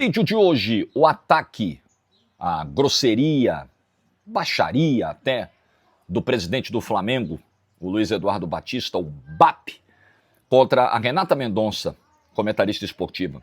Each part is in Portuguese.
Vídeo de hoje, o ataque, a grosseria, baixaria até, do presidente do Flamengo, o Luiz Eduardo Batista, o BAP, contra a Renata Mendonça, comentarista esportiva.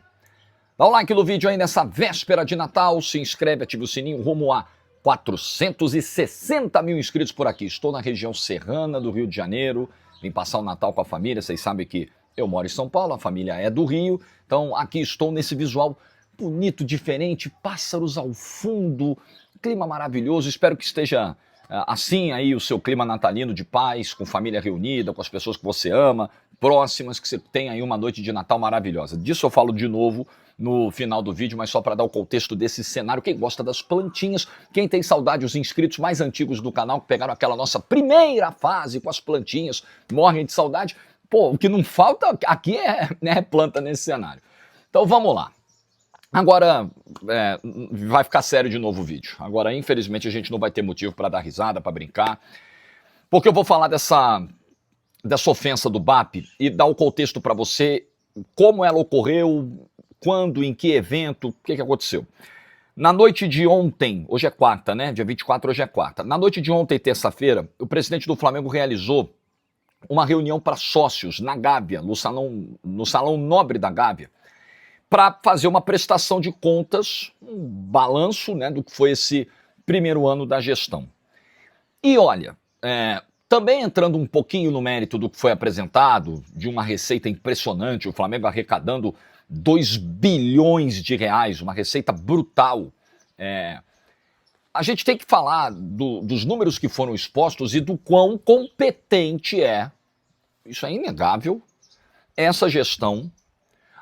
Dá um like no vídeo aí nessa véspera de Natal, se inscreve, ativa o sininho, rumo a 460 mil inscritos por aqui. Estou na região serrana do Rio de Janeiro, vim passar o Natal com a família, vocês sabem que eu moro em São Paulo, a família é do Rio, então aqui estou nesse visual bonito, diferente, pássaros ao fundo, clima maravilhoso, espero que esteja assim aí o seu clima natalino de paz, com família reunida, com as pessoas que você ama, próximas, que você tenha aí uma noite de Natal maravilhosa. Disso eu falo de novo no final do vídeo, mas só para dar o contexto desse cenário. Quem gosta das plantinhas, quem tem saudade, os inscritos mais antigos do canal, que pegaram aquela nossa primeira fase com as plantinhas, morrem de saudade. Pô, o que não falta aqui é planta nesse cenário. Então vamos lá. Agora vai ficar sério de novo o vídeo. Agora, infelizmente, a gente não vai ter motivo para dar risada, para brincar, porque eu vou falar dessa ofensa do BAP e dar o contexto para você, como ela ocorreu, quando, em que evento, o que aconteceu. Na noite de ontem, hoje é quarta, né? Dia 24, hoje é quarta. Na noite de ontem, terça-feira, o presidente do Flamengo realizou uma reunião para sócios na Gávea, no salão nobre da Gávea, para fazer uma prestação de contas, um balanço, né, do que foi esse primeiro ano da gestão. E olha, também entrando um pouquinho no mérito do que foi apresentado, de uma receita impressionante, o Flamengo arrecadando 2 bilhões de reais, uma receita brutal. A gente tem que falar dos números que foram expostos e do quão competente isso é inegável, essa gestão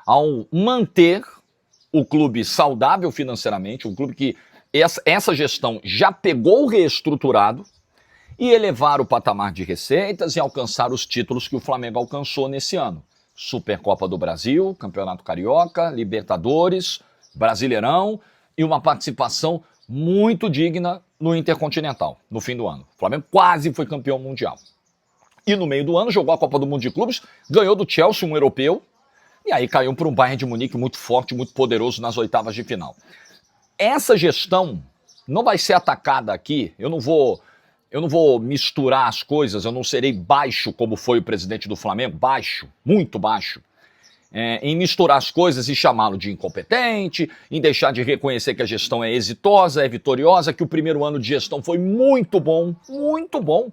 ao manter o clube saudável financeiramente, um clube que essa gestão já pegou reestruturado e elevar o patamar de receitas e alcançar os títulos que o Flamengo alcançou nesse ano. Supercopa do Brasil, Campeonato Carioca, Libertadores, Brasileirão e uma participação muito digna no Intercontinental, no fim do ano. O Flamengo quase foi campeão mundial. E no meio do ano jogou a Copa do Mundo de Clubes, ganhou do Chelsea, um europeu, e aí caiu para um Bayern de Munique muito forte, muito poderoso nas oitavas de final. Essa gestão não vai ser atacada aqui, eu não vou misturar as coisas, eu não serei baixo como foi o presidente do Flamengo, baixo, muito baixo, em misturar as coisas e chamá-lo de incompetente, em deixar de reconhecer que a gestão é exitosa, é vitoriosa, que o primeiro ano de gestão foi muito bom, muito bom,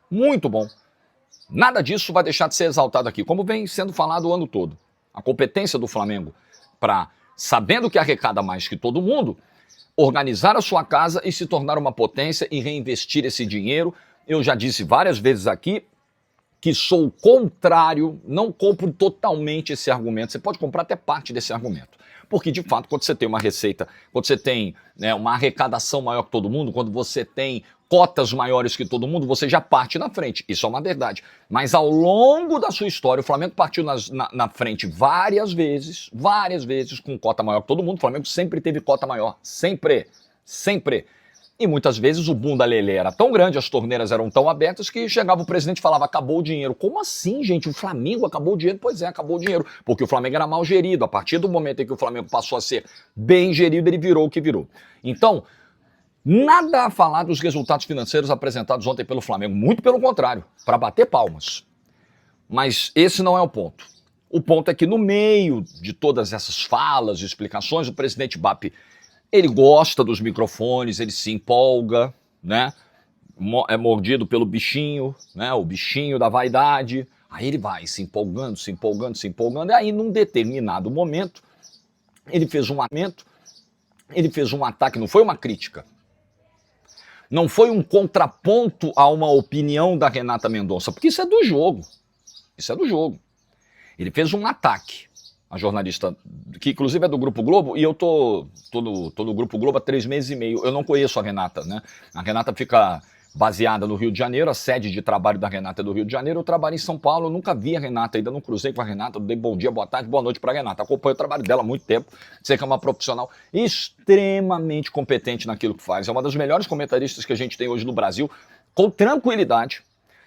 muito bom. Nada disso vai deixar de ser exaltado aqui, como vem sendo falado o ano todo. A competência do Flamengo para, sabendo que arrecada mais que todo mundo, organizar a sua casa e se tornar uma potência e reinvestir esse dinheiro. Eu já disse várias vezes aqui que sou o contrário, não compro totalmente esse argumento. Você pode comprar até parte desse argumento. Porque, de fato, quando você tem uma receita, quando você tem uma arrecadação maior que todo mundo, quando você tem cotas maiores que todo mundo, você já parte na frente. Isso é uma verdade. Mas ao longo da sua história, o Flamengo partiu na frente várias vezes, com cota maior que todo mundo. O Flamengo sempre teve cota maior. Sempre. Sempre. E muitas vezes o boom da Lelê era tão grande, as torneiras eram tão abertas que chegava o presidente e falava, acabou o dinheiro. Como assim, gente? O Flamengo acabou o dinheiro? Pois é, acabou o dinheiro. Porque o Flamengo era mal gerido. A partir do momento em que o Flamengo passou a ser bem gerido, ele virou o que virou. Então, nada a falar dos resultados financeiros apresentados ontem pelo Flamengo. Muito pelo contrário, para bater palmas. Mas esse não é o ponto. O ponto é que no meio de todas essas falas e explicações, o presidente BAP, ele gosta dos microfones, ele se empolga, né? É mordido pelo bichinho, né? O bichinho da vaidade. Aí ele vai se empolgando, e aí num determinado momento, ele fez um ataque, não foi uma crítica. Não foi um contraponto a uma opinião da Renata Mendonça, porque isso é do jogo. Isso é do jogo. Ele fez um ataque. A jornalista, que inclusive é do Grupo Globo, e eu tô no Grupo Globo há 3 meses e meio. Eu não conheço a Renata, né? A Renata fica baseada no Rio de Janeiro, a sede de trabalho da Renata é do Rio de Janeiro. Eu trabalho em São Paulo, eu nunca vi a Renata, ainda não cruzei com a Renata, dei bom dia, boa tarde, boa noite pra Renata. Acompanho o trabalho dela há muito tempo, sei que é uma profissional extremamente competente naquilo que faz. É uma das melhores comentaristas que a gente tem hoje no Brasil, com tranquilidade,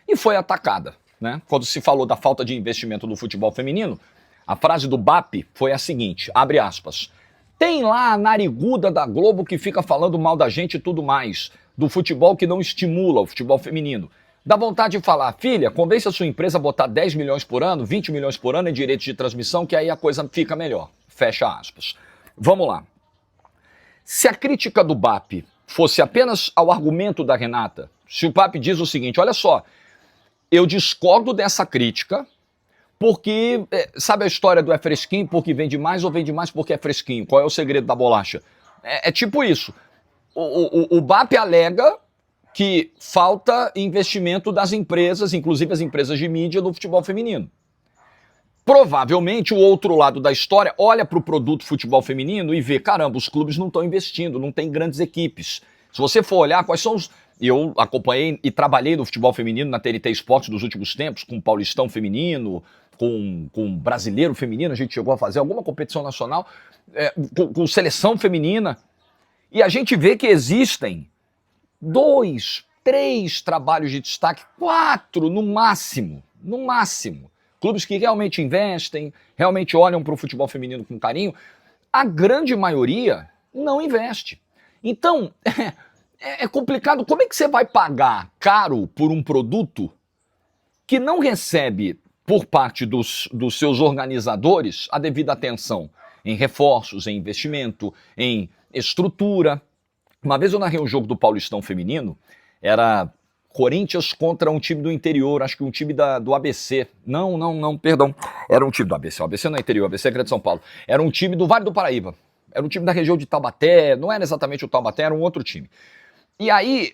e foi atacada, né? Quando se falou da falta de investimento no futebol feminino, a frase do BAP foi a seguinte, abre aspas, Tem lá a nariguda da Globo que fica falando mal da gente e tudo mais, do futebol que não estimula o futebol feminino. Dá vontade de falar, filha, convence a sua empresa a botar 10 milhões por ano, 20 milhões por ano em direitos de transmissão, que aí a coisa fica melhor. Fecha aspas. Vamos lá. Se a crítica do BAP fosse apenas ao argumento da Renata, se o BAP diz o seguinte, olha só, eu discordo dessa crítica, porque, sabe a história do é fresquinho porque vende mais ou vende mais porque é fresquinho? Qual é o segredo da bolacha? É tipo isso. O BAP alega que falta investimento das empresas, inclusive as empresas de mídia, no futebol feminino. Provavelmente o outro lado da história olha para o produto futebol feminino e vê, caramba, os clubes não estão investindo, não tem grandes equipes. Se você for olhar quais são os... Eu acompanhei e trabalhei no futebol feminino na TNT Esportes dos últimos tempos, com Paulistão feminino, com Brasileiro feminino, a gente chegou a fazer alguma competição nacional, com seleção feminina, e a gente vê que existem 2, 3 trabalhos de destaque, 4 no máximo, clubes que realmente investem, realmente olham para o futebol feminino com carinho. A grande maioria não investe. Então, é complicado. Como é que você vai pagar caro por um produto que não recebe, por parte dos seus organizadores, a devida atenção em reforços, em investimento, em estrutura? Uma vez eu narrei um jogo do Paulistão feminino, era Corinthians contra um time do interior, acho que um time do ABC. Não, perdão. Era um time do ABC. O ABC não é interior, o ABC é Grande São Paulo. Era um time do Vale do Paraíba. Era um time da região de Taubaté, não era exatamente o Taubaté, era um outro time. E aí,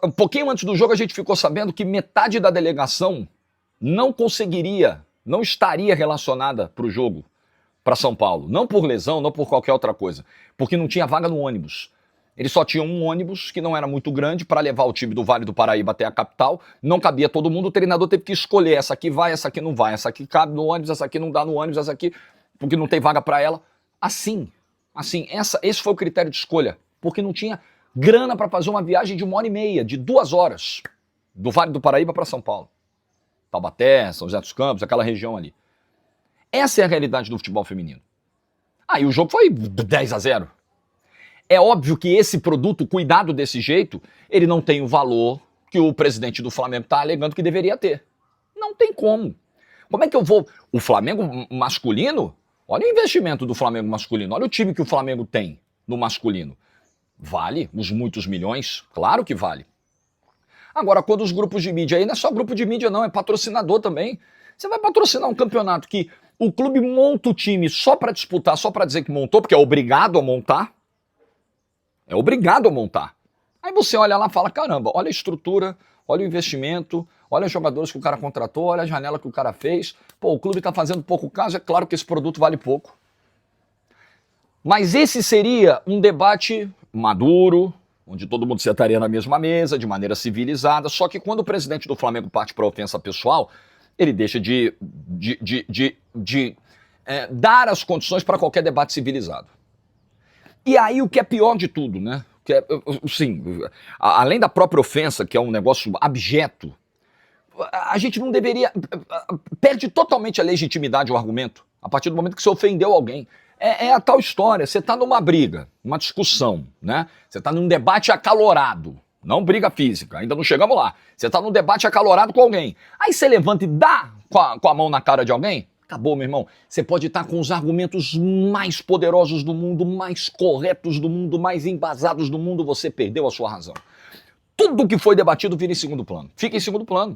um pouquinho antes do jogo, a gente ficou sabendo que metade da delegação não conseguiria, não estaria relacionada para o jogo, para São Paulo. Não por lesão, não por qualquer outra coisa. Porque não tinha vaga no ônibus. Eles só tinham um ônibus que não era muito grande para levar o time do Vale do Paraíba até a capital. Não cabia todo mundo, o treinador teve que escolher. Essa aqui vai, essa aqui não vai. Essa aqui cabe no ônibus, essa aqui não dá no ônibus, essa aqui porque não tem vaga para ela. Assim, esse foi o critério de escolha. Porque não tinha grana para fazer uma viagem de 1h30, de 2 horas, do Vale do Paraíba para São Paulo. Taubaté, São José dos Campos, aquela região ali. Essa é a realidade do futebol feminino. Aí o jogo foi 10-0. É óbvio que esse produto, cuidado desse jeito, ele não tem o valor que o presidente do Flamengo está alegando que deveria ter. Não tem como. Como é que eu vou... O Flamengo masculino, olha o investimento do Flamengo masculino, olha o time que o Flamengo tem no masculino. Vale os muitos milhões? Claro que vale. Agora, quando os grupos de mídia, aí não é só grupo de mídia não, é patrocinador também. Você vai patrocinar um campeonato que o clube monta o time só para disputar, só para dizer que montou, porque é obrigado a montar. É obrigado a montar. Aí você olha lá e fala, caramba, olha a estrutura, olha o investimento, olha os jogadores que o cara contratou, olha a janela que o cara fez. Pô, o clube está fazendo pouco caso, é claro que esse produto vale pouco. Mas esse seria um debate maduro, onde todo mundo sentaria na mesma mesa, de maneira civilizada, só que quando o presidente do Flamengo parte para a ofensa pessoal, ele deixa de dar as condições para qualquer debate civilizado. E aí o que é pior de tudo, né? Que é, sim, além da própria ofensa, que é um negócio abjeto, a gente não deveria... Perde totalmente a legitimidade o argumento, a partir do momento que você ofendeu alguém. É a tal história, você está numa briga, uma discussão, né? Você está num debate acalorado, não briga física, ainda não chegamos lá. Você está num debate acalorado com alguém. Aí você levanta e dá com a mão na cara de alguém, acabou, meu irmão. Você pode estar com os argumentos mais poderosos do mundo, mais corretos do mundo, mais embasados do mundo, você perdeu a sua razão. Tudo que foi debatido vira em segundo plano, fica em segundo plano.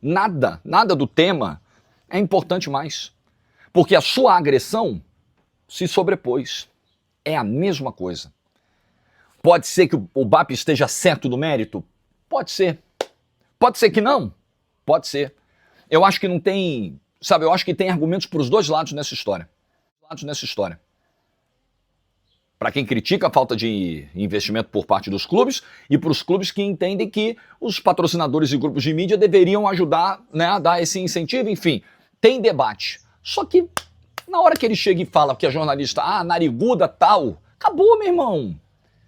Nada do tema é importante mais. Porque a sua agressão se sobrepôs. É a mesma coisa. Pode ser que o BAP esteja certo no mérito? Pode ser. Pode ser que não? Pode ser. Eu acho que não tem... Sabe, eu acho que tem argumentos para os dois lados nessa história. Para quem critica a falta de investimento por parte dos clubes e para os clubes que entendem que os patrocinadores e grupos de mídia deveriam ajudar, né, a dar esse incentivo. Enfim, tem debate. Só que na hora que ele chega e fala que é jornalista, nariguda, tal, acabou, meu irmão.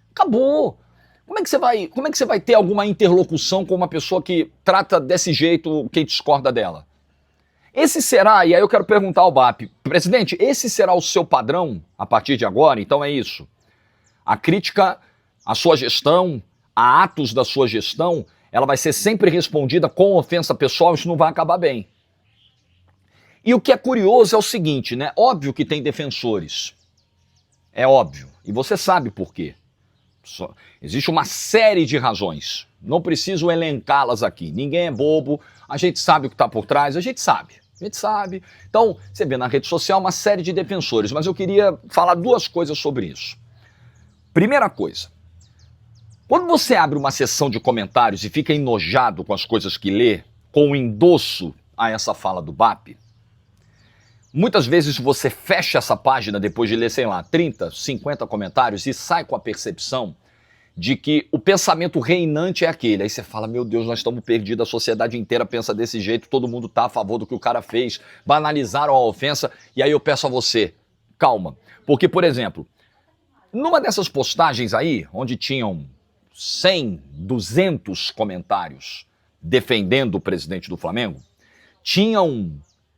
Acabou. Como é que você vai ter alguma interlocução com uma pessoa que trata desse jeito quem discorda dela? Esse será, e aí eu quero perguntar ao BAP, presidente, esse será o seu padrão a partir de agora? Então é isso. A crítica à sua gestão, a atos da sua gestão, ela vai ser sempre respondida com ofensa pessoal, isso não vai acabar bem. E o que é curioso é o seguinte, né? Óbvio que tem defensores. É óbvio. E você sabe por quê. Existe uma série de razões. Não preciso elencá-las aqui. Ninguém é bobo. A gente sabe o que está por trás. A gente sabe. Então, você vê na rede social uma série de defensores. Mas eu queria falar duas coisas sobre isso. Primeira coisa. Quando você abre uma sessão de comentários e fica enojado com as coisas que lê, com o endosso a essa fala do BAP, muitas vezes você fecha essa página depois de ler, sei lá, 30, 50 comentários e sai com a percepção de que o pensamento reinante é aquele. Aí você fala, meu Deus, nós estamos perdidos, a sociedade inteira pensa desse jeito, todo mundo está a favor do que o cara fez, banalizaram a ofensa, e aí eu peço a você, calma. Porque, por exemplo, numa dessas postagens aí, onde tinham 100, 200 comentários defendendo o presidente do Flamengo, tinham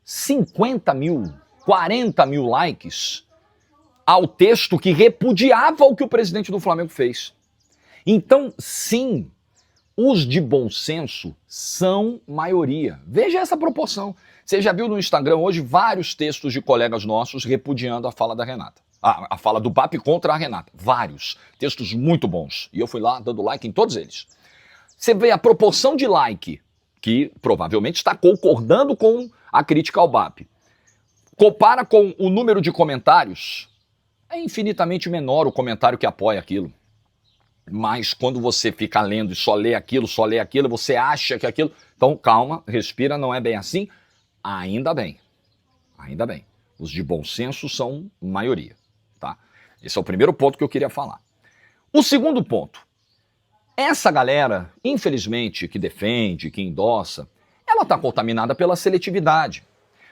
50 mil, 40 mil likes ao texto que repudiava o que o presidente do Flamengo fez. Então, sim, os de bom senso são maioria. Veja essa proporção. Você já viu no Instagram hoje vários textos de colegas nossos repudiando a fala da Renata. A fala do BAP contra a Renata. Vários. Textos muito bons. E eu fui lá dando like em todos eles. Você vê a proporção de like que provavelmente está concordando com a crítica ao BAP. Compara com o número de comentários, é infinitamente menor o comentário que apoia aquilo. Mas quando você fica lendo e só lê aquilo, você acha que aquilo... Então calma, respira, não é bem assim. Ainda bem. Os de bom senso são maioria, tá? Esse é o primeiro ponto que eu queria falar. O segundo ponto. Essa galera, infelizmente, que defende, que endossa, ela está contaminada pela seletividade.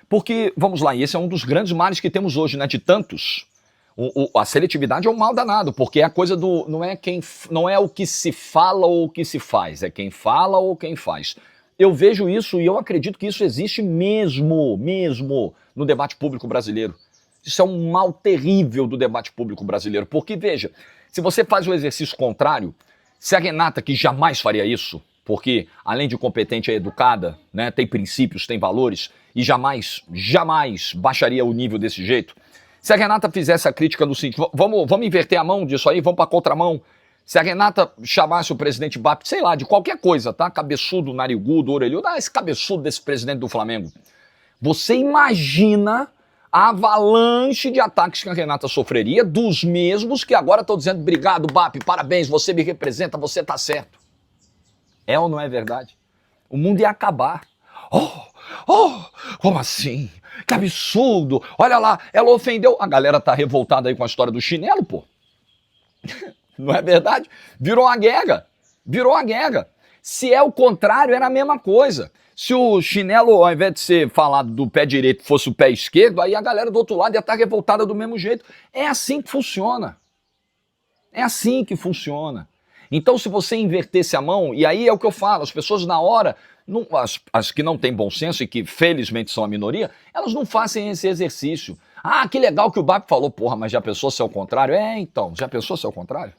Porque, vamos lá, e esse é um dos grandes males que temos hoje, né, de tantos. A seletividade é um mal danado, porque é a coisa do... Não é o que se fala ou o que se faz, é quem fala ou quem faz. Eu vejo isso e eu acredito que isso existe mesmo no debate público brasileiro. Isso é um mal terrível do debate público brasileiro, porque, veja, se você faz o exercício contrário, se a Renata, que jamais faria isso, porque além de competente é educada, né, tem princípios, tem valores, e jamais baixaria o nível desse jeito. Se a Renata fizesse a crítica no seguinte, vamos inverter a mão disso aí, vamos para a contramão. Se a Renata chamasse o presidente BAP, sei lá, de qualquer coisa, tá? Cabeçudo, narigudo, orelhudo, esse cabeçudo desse presidente do Flamengo. Você imagina a avalanche de ataques que a Renata sofreria dos mesmos que agora estão dizendo, obrigado BAP, parabéns, você me representa, você tá certo. É ou não é verdade? O mundo ia acabar. Como assim? Que absurdo! Olha lá, ela ofendeu. A galera tá revoltada aí com a história do chinelo, pô. Não é verdade? Virou uma guerra. Se é o contrário, era a mesma coisa. Se o chinelo, ao invés de ser falado do pé direito, fosse o pé esquerdo, aí a galera do outro lado ia estar revoltada do mesmo jeito. É assim que funciona. Então, se você invertesse a mão, e aí é o que eu falo, as pessoas na hora, as que não têm bom senso e que felizmente são a minoria, elas não fazem esse exercício. Ah, que legal que o BAP falou, porra, mas já pensou se é o contrário? Então, já pensou se é o contrário?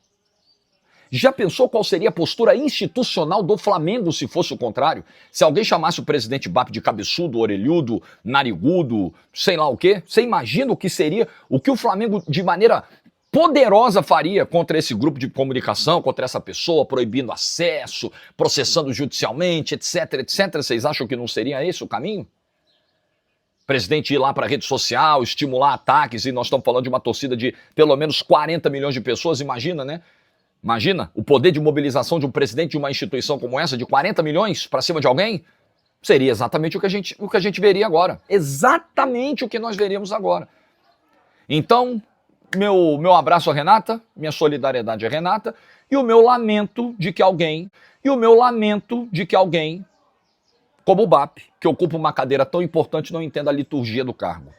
Já pensou qual seria a postura institucional do Flamengo se fosse o contrário? Se alguém chamasse o presidente BAP de cabeçudo, orelhudo, narigudo, sei lá o quê? Você imagina o que seria, o que o Flamengo de maneira poderosa faria contra esse grupo de comunicação, contra essa pessoa, proibindo acesso, processando judicialmente, etc, etc. Vocês acham que não seria esse o caminho? O presidente ir lá para a rede social, estimular ataques, e nós estamos falando de uma torcida de pelo menos 40 milhões de pessoas, imagina, né? Imagina o poder de mobilização de um presidente de uma instituição como essa, de 40 milhões para cima de alguém? Seria exatamente o que a gente veria agora. Exatamente o que nós veríamos agora. Então, meu abraço a Renata, minha solidariedade a Renata, e o meu lamento de que alguém, como o BAP, que ocupa uma cadeira tão importante, não entenda a liturgia do cargo.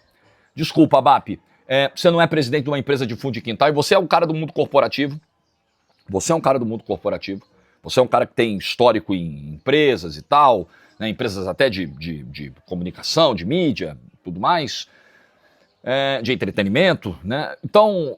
Desculpa, BAP, você não é presidente de uma empresa de fundo de quintal e você é um cara do mundo corporativo. Você é um cara que tem histórico em empresas e tal, né, empresas até de comunicação, de mídia, tudo mais, de entretenimento, né? Então,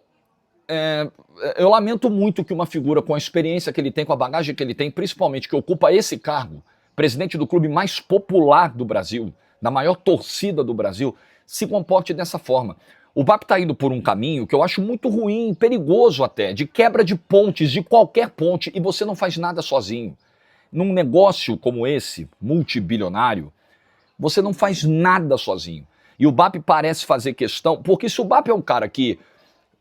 eu lamento muito que uma figura com a experiência que ele tem, com a bagagem que ele tem, principalmente que ocupa esse cargo, presidente do clube mais popular do Brasil, da maior torcida do Brasil, se comporte dessa forma. O BAP está indo por um caminho que eu acho muito ruim, perigoso até, de quebra de pontes, de qualquer ponte, e você não faz nada sozinho. Num negócio como esse, multibilionário, você não faz nada sozinho. E o BAP parece fazer questão, porque se o BAP é um cara que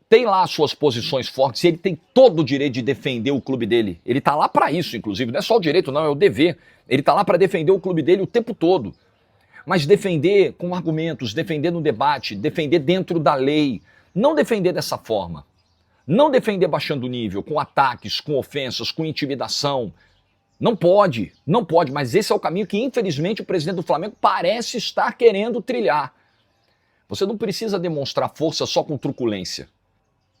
tem lá as suas posições fortes, e ele tem todo o direito de defender o clube dele. Ele tá lá para isso, inclusive, não é só o direito não, é o dever. Ele tá lá para defender o clube dele o tempo todo. Mas defender com argumentos, defender no debate, defender dentro da lei, não defender dessa forma. Não defender baixando o nível, com ataques, com ofensas, com intimidação. Não pode, mas esse é o caminho que infelizmente o presidente do Flamengo parece estar querendo trilhar. Você não precisa demonstrar força só com truculência.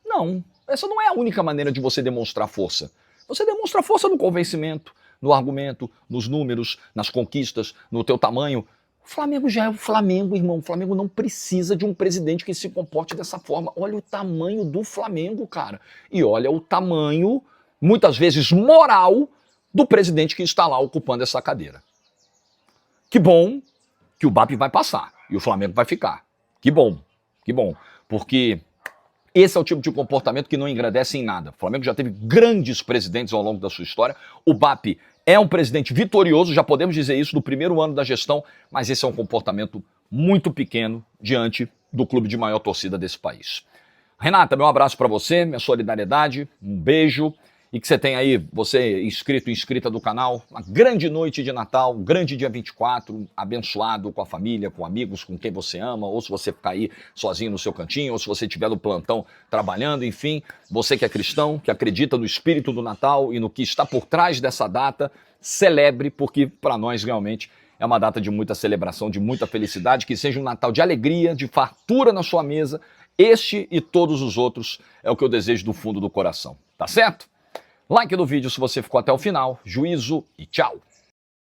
Não, essa não é a única maneira de você demonstrar força. Você demonstra força no convencimento, no argumento, nos números, nas conquistas, no teu tamanho. O Flamengo já é o Flamengo, irmão. O Flamengo não precisa de um presidente que se comporte dessa forma. Olha o tamanho do Flamengo, cara. E olha o tamanho, muitas vezes moral, do presidente que está lá ocupando essa cadeira. Que bom que o BAP vai passar e o Flamengo vai ficar. Que bom, porque esse é o tipo de comportamento que não engrandece em nada. O Flamengo já teve grandes presidentes ao longo da sua história. O BAP é um presidente vitorioso, já podemos dizer isso, do primeiro ano da gestão, mas esse é um comportamento muito pequeno diante do clube de maior torcida desse país. Renata, meu abraço para você, minha solidariedade, um beijo. E que você tenha aí, você inscrito e inscrita do canal, uma grande noite de Natal, um grande dia 24, abençoado com a família, com amigos, com quem você ama, ou se você ficar aí sozinho no seu cantinho, ou se você estiver no plantão trabalhando, enfim, você que é cristão, que acredita no espírito do Natal e no que está por trás dessa data, celebre, porque para nós realmente é uma data de muita celebração, de muita felicidade, que seja um Natal de alegria, de fartura na sua mesa. Este e todos os outros é o que eu desejo do fundo do coração, tá certo? Like no vídeo se você ficou até o final, juízo e tchau!